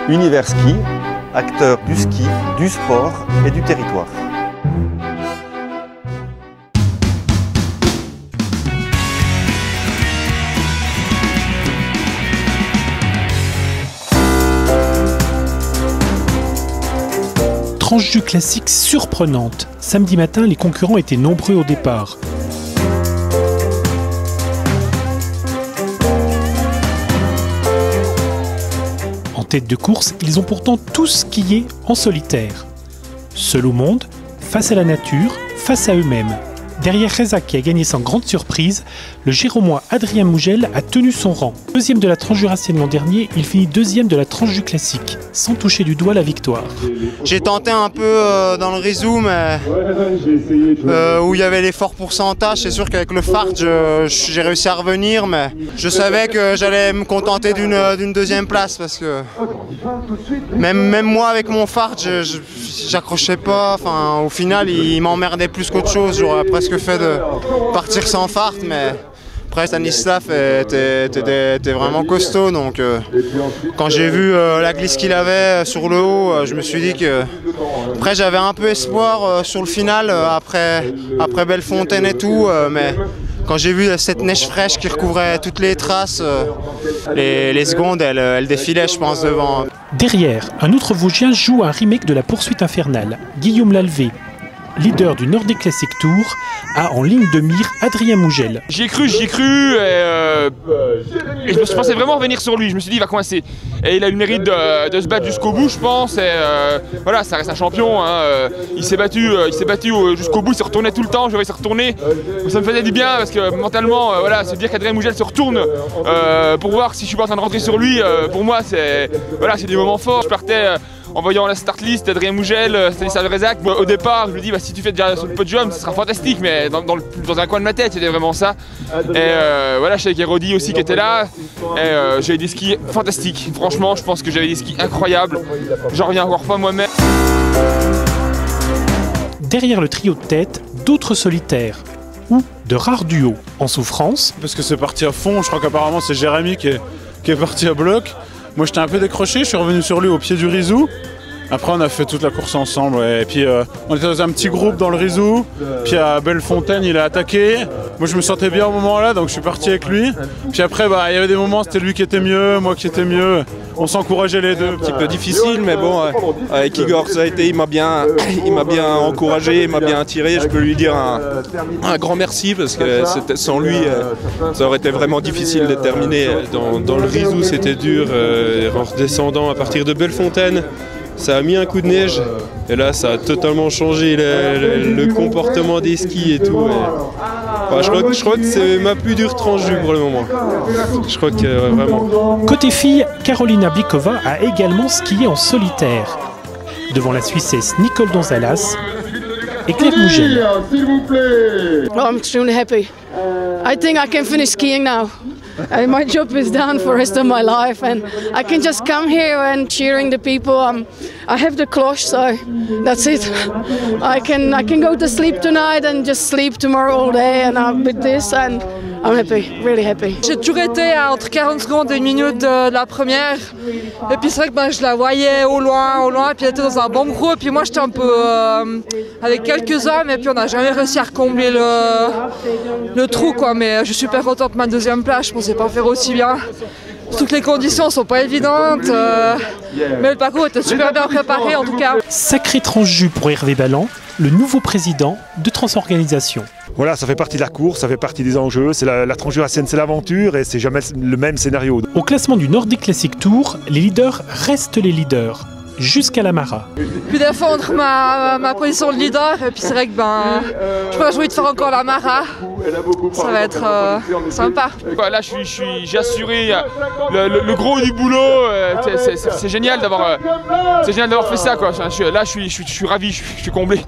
Univers Ski, acteur du ski, du sport et du territoire. Tranche du classique surprenante. Samedi matin, les concurrents étaient nombreux au départ. En tête de course, ils ont pourtant tous skié en solitaire. Seuls au monde, face à la nature, face à eux-mêmes. Derrière Reza qui a gagné sans grande surprise, le Giromois Adrien Mougel a tenu son rang. Deuxième de la tranche jurassienne l'an dernier, il finit deuxième de la tranche du classique, sans toucher du doigt la victoire. J'ai tenté un peu dans le réseau, mais où il y avait les forts pourcentages. C'est sûr qu'avec le fart, j'ai réussi à revenir, mais je savais que j'allais me contenter d'une deuxième place parce que même moi avec mon fart, j'accrochais pas. Enfin, au final, il m'emmerdait plus qu'autre chose. J'aurais presque fait de partir sans fart, mais après Stanislav était vraiment costaud, donc quand j'ai vu la glisse qu'il avait sur le haut, je me suis dit que après j'avais un peu espoir sur le final après Bellefontaine et tout, mais quand j'ai vu cette neige fraîche qui recouvrait toutes les traces, les secondes elles défilaient, je pense, devant. Derrière, un autre Vosgien joue un remake de la poursuite infernale. Guillaume Lalvé, leader du Nordic Classic Tour, a en ligne de mire Adrien Mougel. J'y ai cru et je pensais vraiment revenir sur lui. Je me suis dit il va coincer. Et il a eu le mérite de se battre jusqu'au bout, je pense. Et voilà, ça reste un champion. Hein. Il s'est battu jusqu'au bout, il se retournait tout le temps, je vais se retourner. Ça me faisait du bien parce que mentalement, voilà, se dire qu'Adrien Mougel se retourne pour voir si je suis pas en train de rentrer sur lui, pour moi c'est des moments forts. Je partais en voyant la start list d'Adrien Mougel, Stanislav Rezac, au départ je me dis si tu fais déjà sur le podium ce sera fantastique, mais dans un coin de ma tête c'était vraiment ça. Et voilà, je savais qu'il y avait Rodi aussi qui était là, et j'avais des skis fantastiques, franchement je pense que j'avais des skis incroyables, j'en reviens encore pas moi-même. Derrière le trio de tête, d'autres solitaires, ou de rares duos, en souffrance. Parce que c'est parti à fond, je crois qu'apparemment c'est Jérémy qui est parti à bloc. Moi j'étais un peu décroché, je suis revenu sur lui au pied du Rizou. Après on a fait toute la course ensemble, ouais. Et puis on était dans un petit groupe dans le Rizou. Puis à Bellefontaine il a attaqué. Moi je me sentais bien au moment là, donc je suis parti avec lui. Puis après il y avait des moments c'était lui qui était mieux, moi qui étais mieux. On s'encourageait les deux. Un petit peu difficile, mais bon, avec Igor ça a été, il m'a bien encouragé, il m'a bien attiré. Je peux lui dire un grand merci parce que sans lui ça aurait été vraiment difficile de terminer. Dans le Rizou c'était dur, en redescendant à partir de Bellefontaine. Ça a mis un coup de neige et là ça a totalement changé le comportement des skis et tout. Je crois que c'est ma plus dure tranche pour le moment. Je crois que vraiment. Côté filles, Carolina Blikova a également skié en solitaire. Devant la Suissesse Nicole Donzalas et Claire Mougel. Oh, I'm extremely happy. I think I can finish skiing now. My job is done for the rest of my life, and I can just come here and cheering the people. I have the cloche, so that's it. I can go to sleep tonight and just sleep tomorrow all day, and I'm with this, and I'm happy, really happy. J'ai toujours été entre 40 secondes et une minute de la première, et puis c'est vrai que je la voyais au loin, et puis elle était dans un bon groupe, puis moi j'étais un peu avec quelques hommes, et puis on n'a jamais réussi à recombler le trou, quoi. Mais je suis super contente de ma deuxième place, je pensais pas faire aussi bien. Toutes les conditions sont pas évidentes, mais le parcours était super bien préparé en tout cas. Sacré transjus pour Hervé Balland, le nouveau président de Transorganisation. Voilà, ça fait partie de la course, ça fait partie des enjeux, c'est la tranche jurassienne, c'est l'aventure et c'est jamais le même scénario. Au classement du Nordic Classic Tour, les leaders restent les leaders, jusqu'à la Mara. Puis défendre ma position de leader, et puis c'est vrai que je pourrais jouer de faire encore la Mara. Ça va être sympa. Là j'ai assuré le gros du boulot, c'est génial d'avoir fait ça, quoi. Là je suis ravi, je suis comblé.